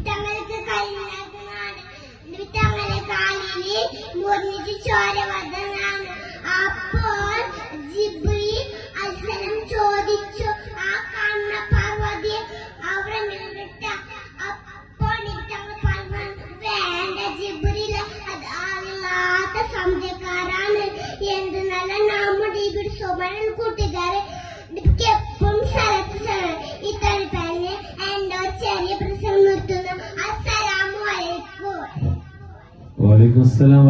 തങ്ങൾക്ക് കഴിഞ്ഞാണ് തങ്ങളെ കാലില് മുറിഞ്ഞിട്ട് ചോര വന്നതാണ്. അപ്പോൾ ജിബ്രീൽ അൽസലം ചോദിച്ചു, ആ കാണുന്ന പാർവതി അവിടെ നിന്നിട്ട? അപ്പോൾ തങ്ങൾ പറഞ്ഞു, വേണ്ട ജിബ്രീൽ, അത് അല്ലാത്ത സംശയക്കാരാണ്. എന്തെന്നല്ല നമ്മുടെ ഇവിടെ സുമരൻ കൂട്ടുകാരെ എപ്പോഴും സ്ഥലത്ത് ഇത്തരം തന്നെ എന്റെ ചെറിയ പ്രശ്നം നിർത്തുന്നു. അസ്സലാമു അലൈക്കും. വലൈക്കും അസ്സലാം.